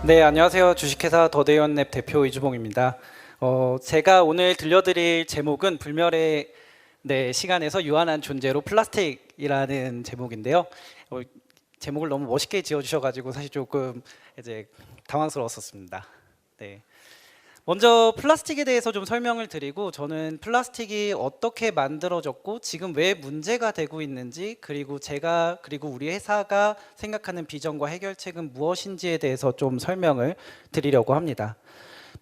네, 안녕하세요. 주식회사 더데이원랩 대표 이주봉입니다. 제가 오늘 들려드릴 제목은 불멸의 시간에서 유한한 존재로 플라스틱이라는 제목인데요. 제목을 너무 멋있게 지어주셔가지고 사실 조금 이제 당황스러웠었습니다. 네. 먼저 플라스틱에 대해서 좀 설명을 드리고, 저는 플라스틱이 어떻게 만들어졌고 지금 왜 문제가 되고 있는지, 그리고 그리고 우리 회사가 생각하는 비전과 해결책은 무엇인지에 대해서 좀 설명을 드리려고 합니다.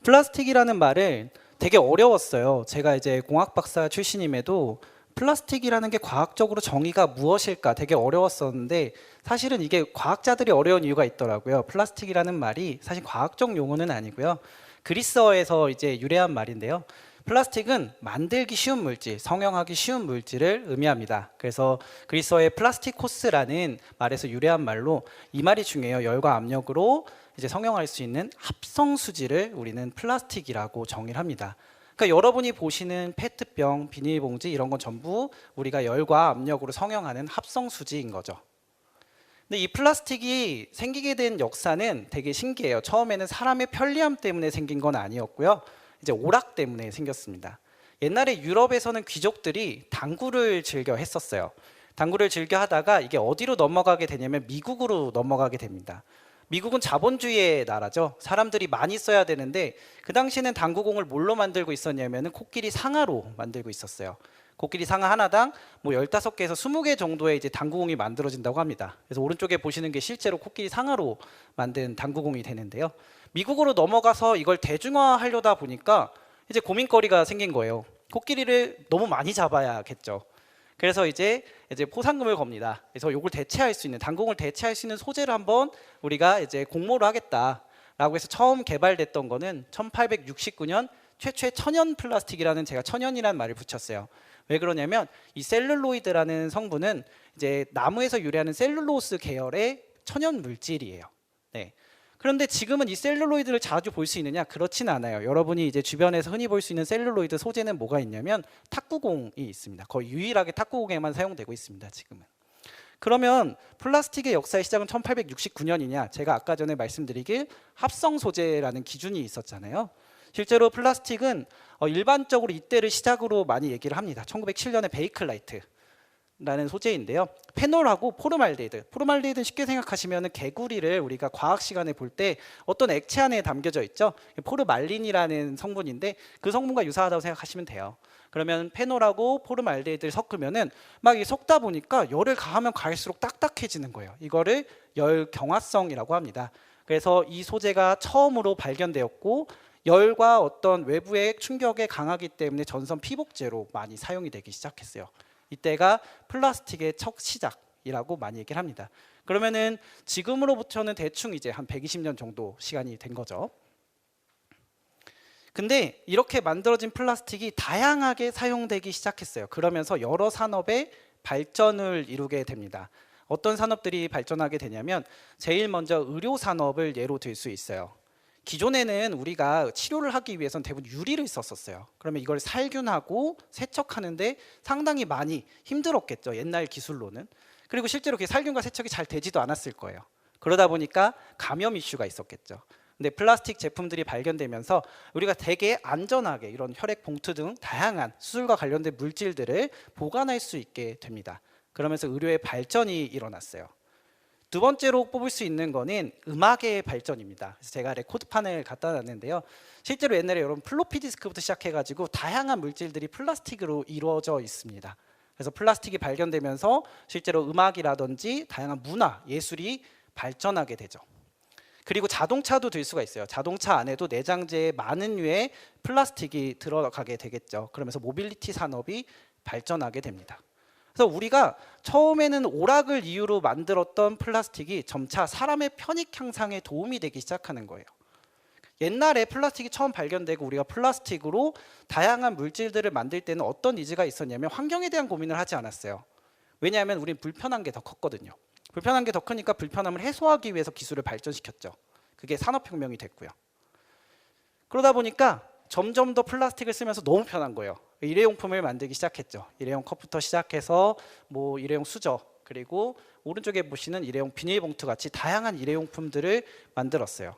플라스틱이라는 말을 되게 어려웠어요. 제가 이제 공학 박사 출신임에도 플라스틱이라는 게 과학적으로 정의가 무엇일까 되게 어려웠었는데, 사실은 이게 과학자들이 어려운 이유가 있더라고요. 플라스틱이라는 말이 사실 과학적 용어는 아니고요. 그리스어에서 이제 유래한 말인데요. 플라스틱은 만들기 쉬운 물질, 성형하기 쉬운 물질을 의미합니다. 그래서 그리스어의 플라스티코스라는 말에서 유래한 말로 이 말이 중요해요. 열과 압력으로 이제 성형할 수 있는 합성 수지를 우리는 플라스틱이라고 정의를 합니다. 그러니까 여러분이 보시는 페트병, 비닐봉지 이런 건 전부 우리가 열과 압력으로 성형하는 합성 수지인 거죠. 근데 이 플라스틱이 생기게 된 역사는 되게 신기해요. 처음에는 사람의 편리함 때문에 생긴 건 아니었고요. 이제 오락 때문에 생겼습니다. 옛날에 유럽에서는 귀족들이 당구를 즐겨 했었어요. 당구를 즐겨 하다가 이게 어디로 넘어가게 되냐면 미국으로 넘어가게 됩니다. 미국은 자본주의의 나라죠. 사람들이 많이 써야 되는데 그 당시에는 당구공을 뭘로 만들고 있었냐면 코끼리 상아로 만들고 있었어요. 코끼리 상아 하나당 뭐 15개에서 20개 정도의 이제 당구공이 만들어진다고 합니다. 그래서 오른쪽에 보시는 게 실제로 코끼리 상아로 만든 당구공이 되는데요. 미국으로 넘어가서 이걸 대중화하려다 보니까 이제 고민거리가 생긴 거예요. 코끼리를 너무 많이 잡아야겠죠. 그래서 이제 포상금을 겁니다. 그래서 이걸 대체할 수 있는, 당공을 대체할 수 있는 소재를 한번 우리가 이제 공모를 하겠다라고 해서 처음 개발됐던 거는 1869년 최초의 천연 플라스틱이라는, 제가 천연이라는 말을 붙였어요. 왜 그러냐면 이 셀룰로이드라는 성분은 이제 나무에서 유래하는 셀룰로스 계열의 천연 물질이에요. 네. 그런데 지금은 이 셀룰로이드를 자주 볼 수 있느냐? 그렇진 않아요. 여러분이 이제 주변에서 흔히 볼 수 있는 셀룰로이드 소재는 뭐가 있냐면 탁구공이 있습니다. 거의 유일하게 탁구공에만 사용되고 있습니다. 지금은. 그러면 플라스틱의 역사의 시작은 1869년이냐? 제가 아까 전에 말씀드리길 합성 소재라는 기준이 있었잖아요. 실제로 플라스틱은 일반적으로 이때를 시작으로 많이 얘기를 합니다. 1907년에 베이클라이트라는 소재인데요. 페놀하고 포르말데히드는 쉽게 생각하시면 개구리를 우리가 과학 시간에 볼 때 어떤 액체 안에 담겨져 있죠. 포르말린이라는 성분인데 그 성분과 유사하다고 생각하시면 돼요. 그러면 페놀하고 포르말데히드를 섞으면은 막 섞다 보니까 열을 가하면 가할수록 딱딱해지는 거예요. 이거를 열 경화성이라고 합니다. 그래서 이 소재가 처음으로 발견되었고, 열과 어떤 외부의 충격에 강하기 때문에 전선 피복제로 많이 사용이 되기 시작했어요. 이때가 플라스틱의 첫 시작이라고 많이 얘기를 합니다. 그러면은 지금으로부터는 대충 이제 한 120년 정도 시간이 된 거죠. 근데 이렇게 만들어진 플라스틱이 다양하게 사용되기 시작했어요. 그러면서 여러 산업의 발전을 이루게 됩니다. 어떤 산업들이 발전하게 되냐면 제일 먼저 의료 산업을 예로 들 수 있어요. 기존에는 우리가 치료를 하기 위해서는 대부분 유리를 썼었어요. 그러면 이걸 살균하고 세척하는데 상당히 많이 힘들었겠죠. 옛날 기술로는. 그리고 실제로 그게 살균과 세척이 잘 되지도 않았을 거예요. 그러다 보니까 감염 이슈가 있었겠죠. 근데 플라스틱 제품들이 발견되면서 우리가 되게 안전하게 이런 혈액 봉투 등 다양한 수술과 관련된 물질들을 보관할 수 있게 됩니다. 그러면서 의료의 발전이 일어났어요. 두 번째로 뽑을 수 있는 거는 음악의 발전입니다. 그래서 제가 레코드판을 갖다 놨는데요. 실제로 옛날에 여러분 플로피 디스크부터 시작해가지고 다양한 물질들이 플라스틱으로 이루어져 있습니다. 그래서 플라스틱이 발견되면서 실제로 음악이라든지 다양한 문화, 예술이 발전하게 되죠. 그리고 자동차도 들 수가 있어요. 자동차 안에도 내장재에 많은 류의 플라스틱이 들어가게 되겠죠. 그러면서 모빌리티 산업이 발전하게 됩니다. 그래서 우리가 처음에는 오락을 이유로 만들었던 플라스틱이 점차 사람의 편익 향상에 도움이 되기 시작하는 거예요. 옛날에 플라스틱이 처음 발견되고 우리가 플라스틱으로 다양한 물질들을 만들 때는 어떤 니즈가 있었냐면 환경에 대한 고민을 하지 않았어요. 왜냐하면 우린 불편한 게 더 컸거든요. 불편한 게 더 크니까 불편함을 해소하기 위해서 기술을 발전시켰죠. 그게 산업혁명이 됐고요. 그러다 보니까 점점 더 플라스틱을 쓰면서 너무 편한 거예요. 일회용품을 만들기 시작했죠. 일회용 컵부터 시작해서 뭐 일회용 수저, 그리고 오른쪽에 보시는 일회용 비닐봉투 같이 다양한 일회용품들을 만들었어요.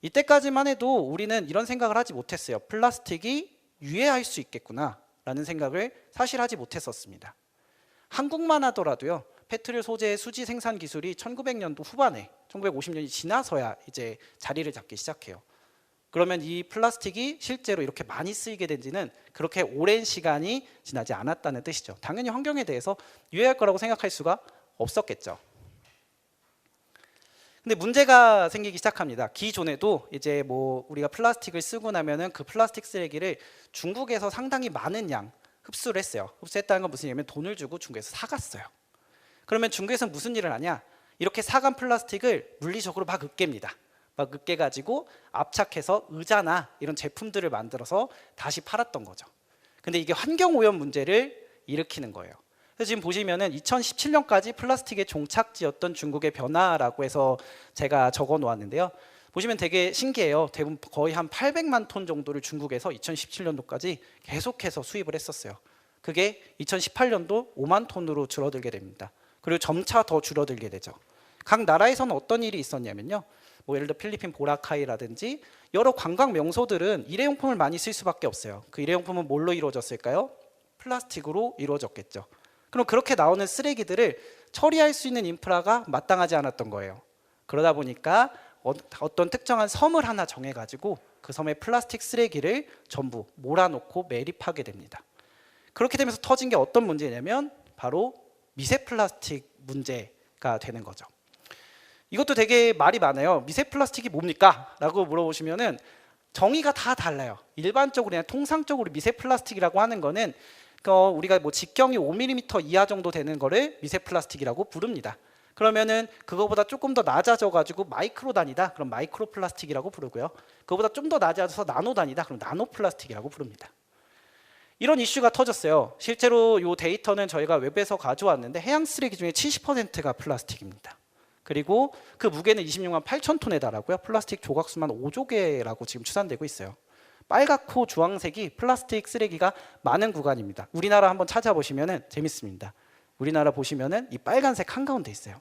이때까지만 해도 우리는 이런 생각을 하지 못했어요. 플라스틱이 유해할 수 있겠구나 라는 생각을 사실 하지 못했었습니다. 한국만 하더라도요, 페트롤 소재 수지 생산 기술이 1900년도 후반에 1950년이 지나서야 이제 자리를 잡기 시작해요. 그러면 이 플라스틱이 실제로 이렇게 많이 쓰이게 된 지는 그렇게 오랜 시간이 지나지 않았다는 뜻이죠. 당연히 환경에 대해서 유해할 거라고 생각할 수가 없었겠죠. 근데 문제가 생기기 시작합니다. 기존에도 이제 뭐 우리가 플라스틱을 쓰고 나면은 그 플라스틱 쓰레기를 중국에서 상당히 많은 양 흡수를 했어요. 흡수했다는 건 무슨 얘기냐면 돈을 주고 중국에서 사갔어요. 그러면 중국에서는 무슨 일을 하냐? 이렇게 사간 플라스틱을 물리적으로 막 으깹니다. 막 으깨가지고 압착해서 의자나 이런 제품들을 만들어서 다시 팔았던 거죠. 근데 이게 환경오염 문제를 일으키는 거예요. 그래서 지금 보시면은 2017년까지 플라스틱의 종착지였던 중국의 변화라고 해서 제가 적어 놓았는데요. 보시면 되게 신기해요. 대부분 거의 한 800만 톤 정도를 중국에서 2017년도까지 계속해서 수입을 했었어요. 그게 2018년도 5만 톤으로 줄어들게 됩니다. 그리고 점차 더 줄어들게 되죠. 각 나라에서는 어떤 일이 있었냐면요. 뭐 예를 들어 필리핀 보라카이라든지 여러 관광 명소들은 일회용품을 많이 쓸 수밖에 없어요. 그 일회용품은 뭘로 이루어졌을까요? 플라스틱으로 이루어졌겠죠. 그럼 그렇게 나오는 쓰레기들을 처리할 수 있는 인프라가 마땅하지 않았던 거예요. 그러다 보니까 어떤 특정한 섬을 하나 정해가지고 그 섬에 플라스틱 쓰레기를 전부 몰아놓고 매립하게 됩니다. 그렇게 되면서 터진 게 어떤 문제냐면 바로 미세 플라스틱 문제가 되는 거죠. 이것도 되게 말이 많아요. 미세 플라스틱이 뭡니까? 라고 물어보시면은 정의가 다 달라요. 일반적으로 그냥 통상적으로 미세 플라스틱이라고 하는 거는 우리가 뭐 직경이 5mm 이하 정도 되는 거를 미세 플라스틱이라고 부릅니다. 그러면은 그거보다 조금 더 낮아져 가지고 마이크로 단위다. 그럼 마이크로 플라스틱이라고 부르고요. 그거보다 좀 더 낮아져서 나노 단위다. 그럼 나노 플라스틱이라고 부릅니다. 이런 이슈가 터졌어요. 실제로 이 데이터는 저희가 웹에서 가져왔는데 해양 쓰레기 중에 70%가 플라스틱입니다. 그리고 그 무게는 26만 8천 톤에 달하고요. 플라스틱 조각수만 5조 개라고 지금 추산되고 있어요. 빨갛고 주황색이 플라스틱 쓰레기가 많은 구간입니다. 우리나라 한번 찾아보시면 재밌습니다. 우리나라 보시면은 이 빨간색 한가운데 있어요.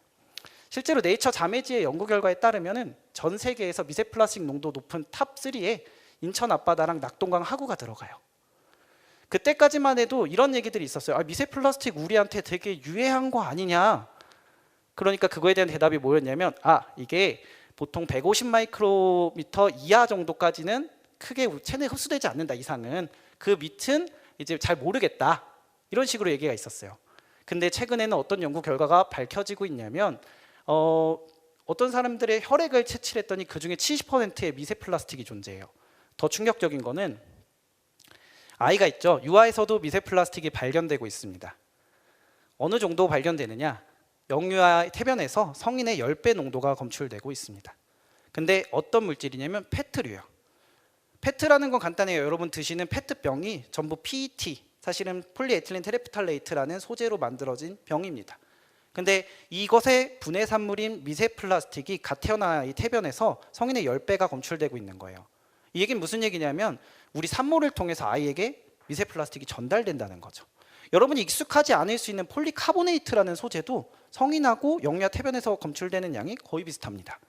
실제로 네이처 자매지의 연구 결과에 따르면은 전 세계에서 미세 플라스틱 농도 높은 탑 3에 인천 앞바다랑 낙동강 하구가 들어가요. 그때까지만 해도 이런 얘기들이 있었어요. 미세 플라스틱 우리한테 되게 유해한 거 아니냐. 그러니까 그거에 대한 대답이 뭐였냐면 이게 보통 150 마이크로미터 이하 정도까지는 크게 체내에 흡수되지 않는다 이상은 그 밑은 이제 잘 모르겠다 이런 식으로 얘기가 있었어요. 근데 최근에는 어떤 연구 결과가 밝혀지고 있냐면 어떤 사람들의 혈액을 채취했더니 그 중에 70%의 미세 플라스틱이 존재해요. 더 충격적인 거는 아이가 있죠. 유아에서도 미세 플라스틱이 발견되고 있습니다. 어느 정도 발견되느냐? 영유아 태변에서 성인의 10배 농도가 검출되고 있습니다. 근데 어떤 물질이냐면 페트류예요. 페트라는 건 간단해요. 여러분 드시는 페트병이 전부 PET, 사실은 폴리에틸렌 테레프탈레이트라는 소재로 만들어진 병입니다. 근데 이것의 분해 산물인 미세 플라스틱이 갓 태어난 아이 태변에서 성인의 10배가 검출되고 있는 거예요. 이 얘기는 무슨 얘기냐면 우리 산모를 통해서 아이에게 미세 플라스틱이 전달된다는 거죠. 여러분이 익숙하지 않을 수 있는 폴리카보네이트라는 소재도 성인하고 영유아 태변에서 검출되는 양이 거의 비슷합니다.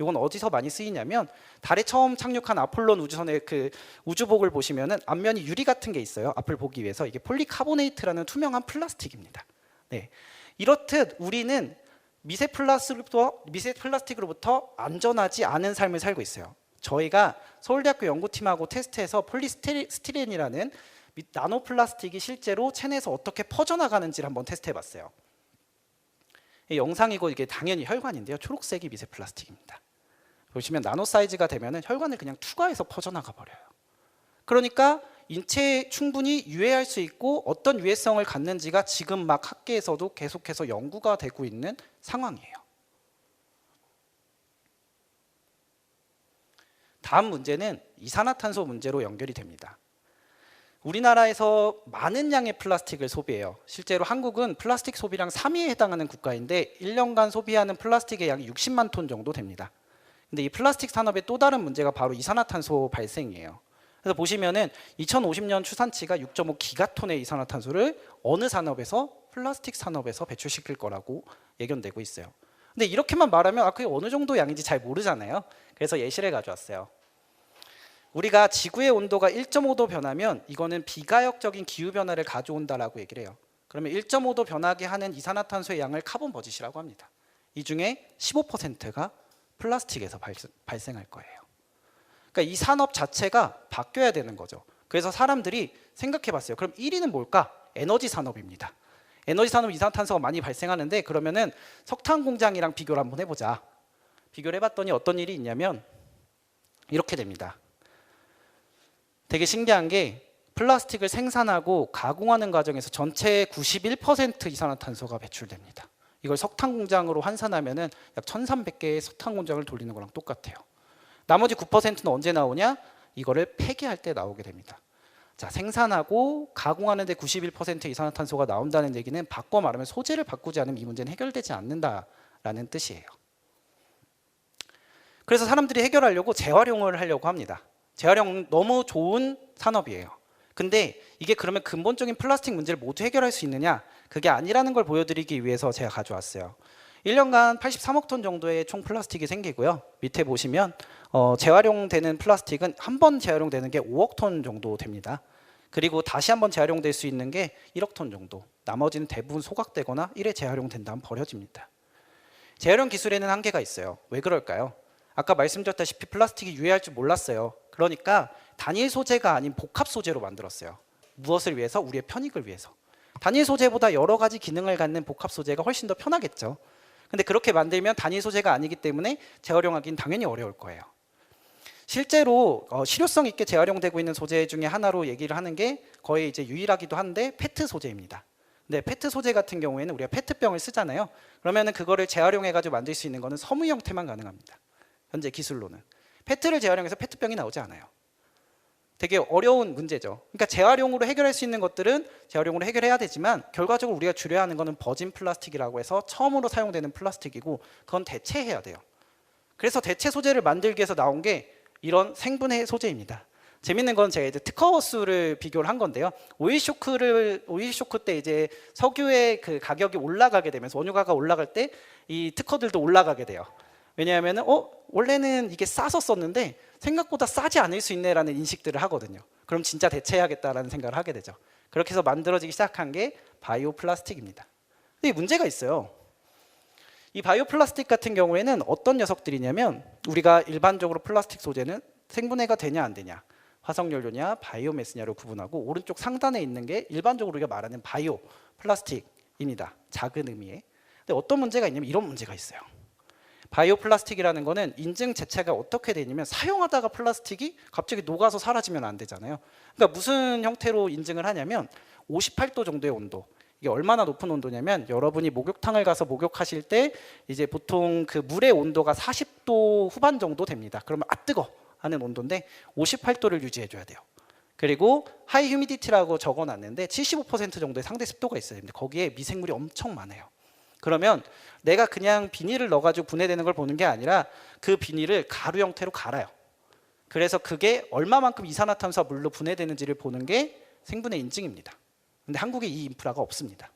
이건 어디서 많이 쓰이냐면 달에 처음 착륙한 아폴론 우주선의 그 우주복을 보시면은 앞면이 유리 같은 게 있어요. 앞을 보기 위해서. 이게 폴리카보네이트라는 투명한 플라스틱입니다. 네. 이렇듯 우리는 미세 플라스틱으로부터 안전하지 않은 삶을 살고 있어요. 저희가 서울대학교 연구팀하고 테스트해서 폴리스티렌이라는 나노 플라스틱이 실제로 체내에서 어떻게 퍼져나가는지를 한번 테스트해봤어요. 영상이고 이게 당연히 혈관인데요. 초록색이 미세 플라스틱입니다. 보시면 나노 사이즈가 되면 혈관을 그냥 투과해서 퍼져나가 버려요. 그러니까 인체에 충분히 유해할 수 있고 어떤 유해성을 갖는지가 지금 막 학계에서도 계속해서 연구가 되고 있는 상황이에요. 다음 문제는 이산화탄소 문제로 연결이 됩니다. 우리나라에서 많은 양의 플라스틱을 소비해요. 실제로 한국은 플라스틱 소비량 3위에 해당하는 국가인데 1년간 소비하는 플라스틱의 양이 60만 톤 정도 됩니다. 근데 이 플라스틱 산업의 또 다른 문제가 바로 이산화탄소 발생이에요. 그래서 보시면은 2050년 추산치가 6.5 기가톤의 이산화탄소를 어느 산업에서 플라스틱 산업에서 배출시킬 거라고 예견되고 있어요. 근데 이렇게만 말하면 그게 어느 정도 양인지 잘 모르잖아요. 그래서 예시를 가져왔어요. 우리가 지구의 온도가 1.5도 변하면 이거는 비가역적인 기후변화를 가져온다라고 얘기를 해요. 그러면 1.5도 변하게 하는 이산화탄소의 양을 카본 버짓이라고 합니다. 이 중에 15%가 플라스틱에서 발생할 거예요. 그러니까 이 산업 자체가 바뀌어야 되는 거죠. 그래서 사람들이 생각해 봤어요. 그럼 1위는 뭘까? 에너지 산업입니다. 에너지 산업 이산화탄소가 많이 발생하는데 그러면은 석탄 공장이랑 비교를 한번 해보자. 비교를 해봤더니 어떤 일이 있냐면 이렇게 됩니다. 되게 신기한 게 플라스틱을 생산하고 가공하는 과정에서 전체의 91% 이산화탄소가 배출됩니다. 이걸 석탄 공장으로 환산하면은 약 1,300개의 석탄 공장을 돌리는 거랑 똑같아요. 나머지 9%는 언제 나오냐? 이거를 폐기할 때 나오게 됩니다. 자, 생산하고 가공하는데 91% 이산화탄소가 나온다는 얘기는 바꿔 말하면 소재를 바꾸지 않으면 이 문제는 해결되지 않는다라는 뜻이에요. 그래서 사람들이 해결하려고 재활용을 하려고 합니다. 재활용 너무 좋은 산업이에요. 근데 이게 그러면 근본적인 플라스틱 문제를 모두 해결할 수 있느냐? 그게 아니라는 걸 보여드리기 위해서 제가 가져왔어요. 1년간 83억 톤 정도의 총 플라스틱이 생기고요. 밑에 보시면 재활용되는 플라스틱은 한 번 재활용되는 게 5억 톤 정도 됩니다. 그리고 다시 한번 재활용될 수 있는 게 1억 톤 정도. 나머지는 대부분 소각되거나 1회 재활용된 다음 버려집니다. 재활용 기술에는 한계가 있어요. 왜 그럴까요? 아까 말씀드렸다시피 플라스틱이 유해할 줄 몰랐어요. 그러니까 단일 소재가 아닌 복합 소재로 만들었어요. 무엇을 위해서? 우리의 편익을 위해서. 단일 소재보다 여러 가지 기능을 갖는 복합 소재가 훨씬 더 편하겠죠. 근데 그렇게 만들면 단일 소재가 아니기 때문에 재활용하기는 당연히 어려울 거예요. 실제로 실효성 있게 재활용되고 있는 소재 중에 하나로 얘기를 하는 게 거의 이제 유일하기도 한데 페트 소재입니다. 근데 페트 소재 같은 경우에는 우리가 페트병을 쓰잖아요. 그러면은 그거를 재활용해 가지고 만들 수 있는 거는 섬유 형태만 가능합니다. 현재 기술로는. 페트를 재활용해서 페트병이 나오지 않아요. 되게 어려운 문제죠. 그러니까 재활용으로 해결할 수 있는 것들은 재활용으로 해결해야 되지만 결과적으로 우리가 줄여야 하는 거는 버진 플라스틱이라고 해서 처음으로 사용되는 플라스틱이고 그건 대체해야 돼요. 그래서 대체 소재를 만들기 위해서 나온 게 이런 생분해 소재입니다. 재밌는 건 제가 이제 특허 수를 비교를 한 건데요. 오일 쇼크 때 이제 석유의 그 가격이 올라가게 되면서 원유가가 올라갈 때 이 특허들도 올라가게 돼요. 왜냐하면 원래는 이게 싸서 썼는데 생각보다 싸지 않을 수 있네라는 인식들을 하거든요. 그럼 진짜 대체해야겠다라는 생각을 하게 되죠. 그렇게 해서 만들어지기 시작한 게 바이오 플라스틱입니다. 근데 문제가 있어요. 이 바이오 플라스틱 같은 경우에는 어떤 녀석들이냐면 우리가 일반적으로 플라스틱 소재는 생분해가 되냐 안 되냐, 화석연료냐 바이오매스냐로 구분하고 오른쪽 상단에 있는 게 일반적으로 우리가 말하는 바이오 플라스틱입니다. 작은 의미의. 근데 어떤 문제가 있냐면 이런 문제가 있어요. 바이오 플라스틱이라는 거는 인증 자체가 어떻게 되냐면 사용하다가 플라스틱이 갑자기 녹아서 사라지면 안 되잖아요. 그러니까 무슨 형태로 인증을 하냐면 58도 정도의 온도. 이게 얼마나 높은 온도냐면 여러분이 목욕탕을 가서 목욕하실 때 이제 보통 그 물의 온도가 40도 후반 정도 됩니다. 그러면 뜨거 하는 온도인데 58도를 유지해 줘야 돼요. 그리고 하이 휴미디티라고 적어놨는데 75% 정도의 상대 습도가 있어야 됩니다. 거기에 미생물이 엄청 많아요. 그러면 내가 그냥 비닐을 넣어가지고 분해되는 걸 보는 게 아니라 그 비닐을 가루 형태로 갈아요. 그래서 그게 얼마만큼 이산화탄소와 물로 분해되는지를 보는 게 생분해 인증입니다. 근데 한국에 이 인프라가 없습니다.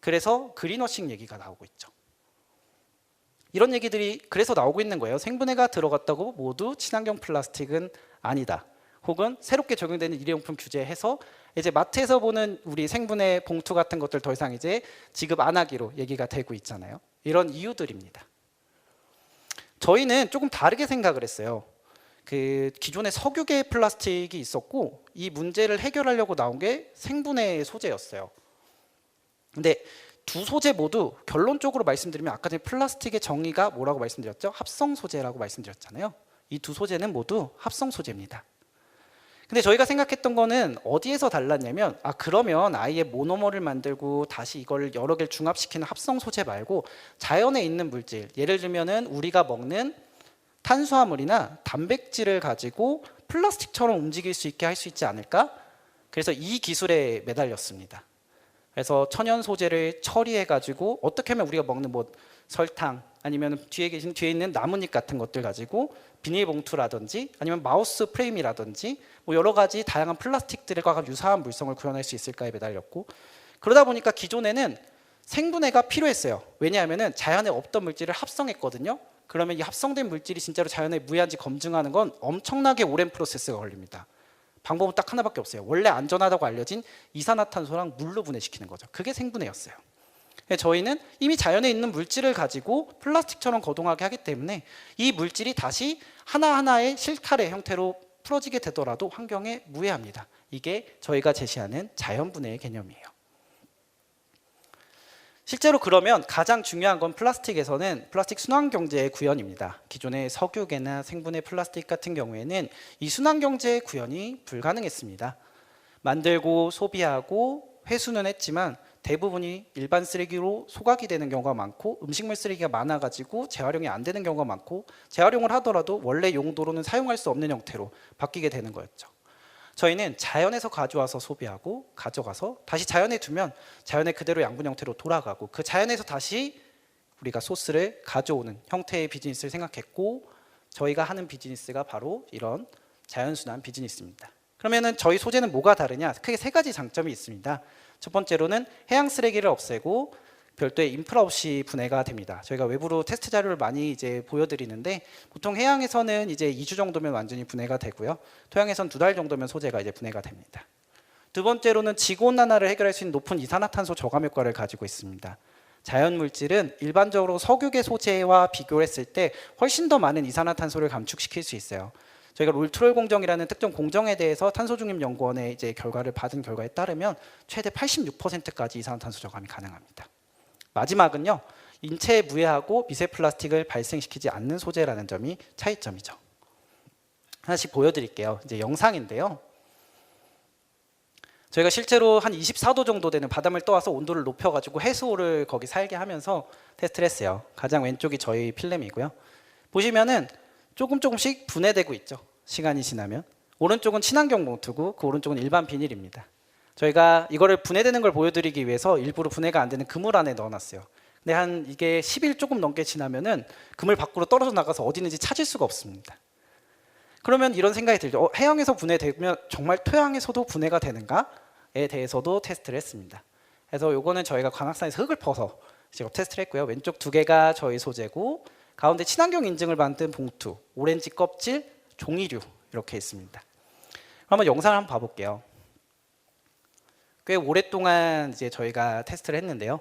그래서 그린워싱 얘기가 나오고 있죠. 이런 얘기들이 그래서 나오고 있는 거예요. 생분해가 들어갔다고 모두 친환경 플라스틱은 아니다. 혹은 새롭게 적용되는 일회용품 규제해서 이제 마트에서 보는 우리 생분해 봉투 같은 것들 더 이상 이제 지급 안 하기로 얘기가 되고 있잖아요. 이런 이유들입니다. 저희는 조금 다르게 생각을 했어요. 그 기존에 석유계 플라스틱이 있었고 이 문제를 해결하려고 나온 게 생분해 소재였어요. 근데 두 소재 모두 결론적으로 말씀드리면 아까 전에 플라스틱의 정의가 뭐라고 말씀드렸죠? 합성 소재라고 말씀드렸잖아요. 이 두 소재는 모두 합성 소재입니다. 근데 저희가 생각했던 거는 어디에서 달랐냐면 그러면 아예 모노머를 만들고 다시 이걸 여러 개를 중합시키는 합성 소재 말고 자연에 있는 물질, 예를 들면은 우리가 먹는 탄수화물이나 단백질을 가지고 플라스틱처럼 움직일 수 있게 할 수 있지 않을까? 그래서 이 기술에 매달렸습니다. 그래서 천연 소재를 처리해 가지고 어떻게 하면 우리가 먹는 뭐 설탕 아니면 뒤에 있는 나뭇잎 같은 것들 가지고 비닐봉투라든지 아니면 마우스 프레임이라든지 뭐 여러 가지 다양한 플라스틱들과 유사한 물성을 구현할 수 있을까에 매달렸고, 그러다 보니까 기존에는 생분해가 필요했어요. 왜냐하면 자연에 없던 물질을 합성했거든요. 그러면 이 합성된 물질이 진짜로 자연에 무해한지 검증하는 건 엄청나게 오랜 프로세스가 걸립니다. 방법은 딱 하나밖에 없어요. 원래 안전하다고 알려진 이산화탄소랑 물로 분해시키는 거죠. 그게 생분해였어요. 저희는 이미 자연에 있는 물질을 가지고 플라스틱처럼 거동하게 하기 때문에 이 물질이 다시 하나하나의 실칼의 형태로 풀어지게 되더라도 환경에 무해합니다. 이게 저희가 제시하는 자연분해의 개념이에요. 실제로 그러면 가장 중요한 건 플라스틱에서는 플라스틱 순환경제의 구현입니다. 기존의 석유계나 생분해 플라스틱 같은 경우에는 이 순환경제의 구현이 불가능했습니다. 만들고 소비하고 회수는 했지만 대부분이 일반 쓰레기로 소각이 되는 경우가 많고 음식물 쓰레기가 많아가지고 재활용이 안 되는 경우가 많고 재활용을 하더라도 원래 용도로는 사용할 수 없는 형태로 바뀌게 되는 거였죠. 저희는 자연에서 가져와서 소비하고 가져가서 다시 자연에 두면 자연에 그대로 양분 형태로 돌아가고 그 자연에서 다시 우리가 소스를 가져오는 형태의 비즈니스를 생각했고 저희가 하는 비즈니스가 바로 이런 자연순환 비즈니스입니다. 그러면은 저희 소재는 뭐가 다르냐? 크게 세 가지 장점이 있습니다. 첫 번째로는 해양 쓰레기를 없애고 별도의 인프라 없이 분해가 됩니다. 저희가 외부로 테스트 자료를 많이 이제 보여드리는데 보통 해양에서는 이제 2주 정도면 완전히 분해가 되고요. 토양에서는 2달 정도면 소재가 이제 분해가 됩니다. 두 번째로는 지구온난화를 해결할 수 있는 높은 이산화탄소 저감 효과를 가지고 있습니다. 자연 물질은 일반적으로 석유계 소재와 비교를 했을 때 훨씬 더 많은 이산화탄소를 감축시킬 수 있어요. 저희가 롤트롤 공정이라는 특정 공정에 대해서 탄소중립연구원의 이제 결과를 받은 결과에 따르면 최대 86%까지 이산화탄소 저감이 가능합니다. 마지막은요, 인체에 무해하고 미세 플라스틱을 발생시키지 않는 소재라는 점이 차이점이죠. 하나씩 보여드릴게요. 이제 영상인데요. 저희가 실제로 한 24도 정도 되는 바닷물 떠와서 온도를 높여가지고 해수호를 거기 살게 하면서 테스트를 했어요. 가장 왼쪽이 저희 필름이고요. 보시면은 조금씩 분해되고 있죠. 시간이 지나면. 오른쪽은 친환경 봉투고 그 오른쪽은 일반 비닐입니다. 저희가 이거를 분해되는 걸 보여드리기 위해서 일부러 분해가 안 되는 그물 안에 넣어놨어요. 근데 한 이게 10일 조금 넘게 지나면은 그물 밖으로 떨어져 나가서 어디 있는지 찾을 수가 없습니다. 그러면 이런 생각이 들죠. 해양에서 분해되면 정말 토양에서도 분해가 되는가에 대해서도 테스트를 했습니다. 그래서 요거는 저희가 관악산에서 흙을 퍼서 직접 테스트를 했고요. 왼쪽 두 개가 저희 소재고 가운데 친환경 인증을 받은 봉투, 오렌지 껍질, 종이류 이렇게 있습니다. 한번 영상을 한번 봐볼게요. 꽤 오랫동안 이제 저희가 테스트를 했는데요.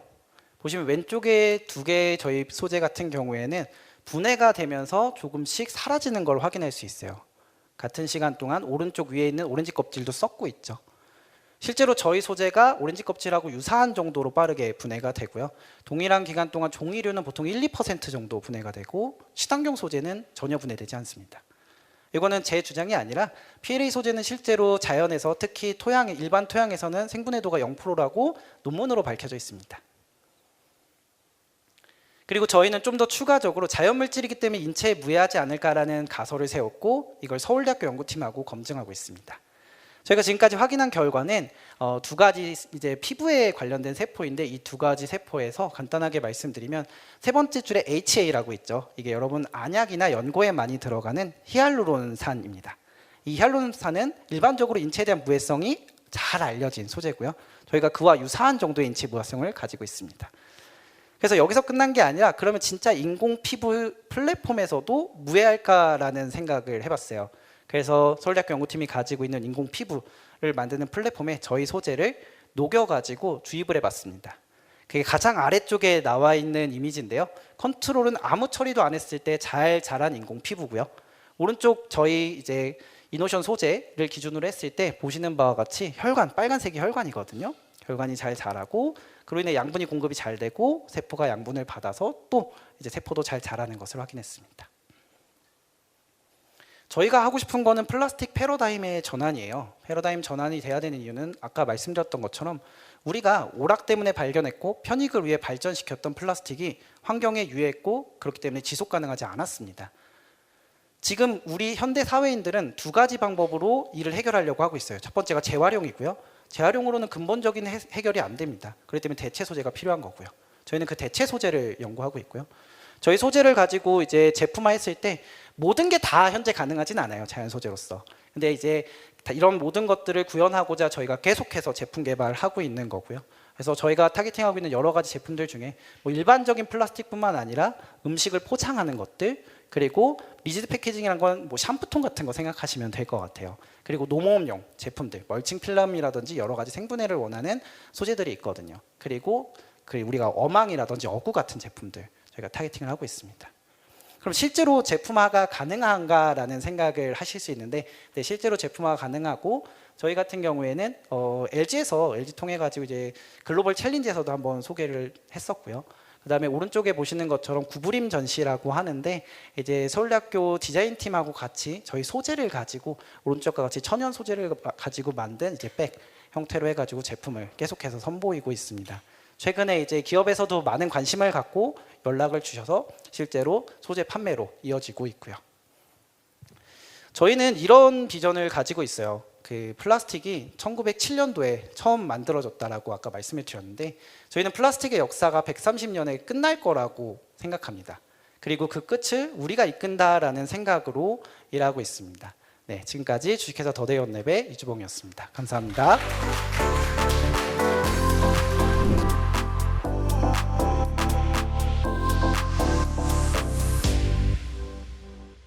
보시면 왼쪽에 두 개 저희 소재 같은 경우에는 분해가 되면서 조금씩 사라지는 걸 확인할 수 있어요. 같은 시간 동안 오른쪽 위에 있는 오렌지 껍질도 썩고 있죠. 실제로 저희 소재가 오렌지 껍질하고 유사한 정도로 빠르게 분해가 되고요. 동일한 기간 동안 종이류는 보통 1, 2% 정도 분해가 되고 친환경 소재는 전혀 분해되지 않습니다. 이거는 제 주장이 아니라 PLA 소재는 실제로 자연에서 특히 일반 토양에서는 생분해도가 0%라고 논문으로 밝혀져 있습니다. 그리고 저희는 좀 더 추가적으로 자연물질이기 때문에 인체에 무해하지 않을까라는 가설을 세웠고 이걸 서울대학교 연구팀하고 검증하고 있습니다. 저희가 지금까지 확인한 결과는 두 가지 이제 피부에 관련된 세포인데 이 두 가지 세포에서 간단하게 말씀드리면 세 번째 줄에 HA라고 있죠. 이게 여러분 안약이나 연고에 많이 들어가는 히알루론산입니다. 이 히알루론산은 일반적으로 인체에 대한 무해성이 잘 알려진 소재고요. 저희가 그와 유사한 정도의 인체 무해성을 가지고 있습니다. 그래서 여기서 끝난 게 아니라 그러면 진짜 인공 피부 플랫폼에서도 무해할까라는 생각을 해봤어요. 그래서 서울대학교 연구팀이 가지고 있는 인공 피부를 만드는 플랫폼에 저희 소재를 녹여가지고 주입을 해봤습니다. 그게 가장 아래쪽에 나와 있는 이미지인데요. 컨트롤은 아무 처리도 안 했을 때 잘 자란 인공 피부고요. 오른쪽 저희 이제 이노션 소재를 기준으로 했을 때 보시는 바와 같이 혈관, 빨간색이 혈관이거든요. 혈관이 잘 자라고 그로 인해 양분이 공급이 잘 되고 세포가 양분을 받아서 또 이제 세포도 잘 자라는 것을 확인했습니다. 저희가 하고 싶은 거는 플라스틱 패러다임의 전환이에요. 패러다임 전환이 돼야 되는 이유는 아까 말씀드렸던 것처럼 우리가 오락 때문에 발견했고 편익을 위해 발전시켰던 플라스틱이 환경에 유해했고 그렇기 때문에 지속 가능하지 않았습니다. 지금 우리 현대 사회인들은 두 가지 방법으로 이를 해결하려고 하고 있어요. 첫 번째가 재활용이고요. 재활용으로는 근본적인 해결이 안 됩니다. 그렇기 때문에 대체 소재가 필요한 거고요. 저희는 그 대체 소재를 연구하고 있고요. 저희 소재를 가지고 이제 제품화했을 때 모든 게 다 현재 가능하진 않아요. 자연 소재로서. 근데 이제 이런 모든 것들을 구현하고자 저희가 계속해서 제품 개발을 하고 있는 거고요. 그래서 저희가 타겟팅하고 있는 여러 가지 제품들 중에 뭐 일반적인 플라스틱뿐만 아니라 음식을 포장하는 것들, 그리고 리지드 패키징이란 건 뭐 샴푸통 같은 거 생각하시면 될 것 같아요. 그리고 농업용 제품들, 멀칭 필름이라든지 여러 가지 생분해를 원하는 소재들이 있거든요. 그리고 우리가 어망이라든지 어구 같은 제품들 저희가 타겟팅을 하고 있습니다. 그럼 실제로 제품화가 가능한가라는 생각을 하실 수 있는데, 네, 실제로 제품화가 가능하고 저희 같은 경우에는 LG에서 LG 통해 가지고 이제 글로벌 챌린지에서도 한번 소개를 했었고요. 그다음에 오른쪽에 보시는 것처럼 구부림 전시라고 하는데, 이제 서울대학교 디자인 팀하고 같이 저희 소재를 가지고 오른쪽과 같이 천연 소재를 가지고 만든 이제 백 형태로 해가지고 제품을 계속해서 선보이고 있습니다. 최근에 이제 기업에서도 많은 관심을 갖고 연락을 주셔서 실제로 소재 판매로 이어지고 있고요. 저희는 이런 비전을 가지고 있어요. 그 플라스틱이 1907년도에 처음 만들어졌다라고 아까 말씀해 주셨는데, 저희는 플라스틱의 역사가 130년에 끝날 거라고 생각합니다. 그리고 그 끝을 우리가 이끈다라는 생각으로 일하고 있습니다. 네, 지금까지 주식회사 더데이온랩의 이주봉이었습니다. 감사합니다.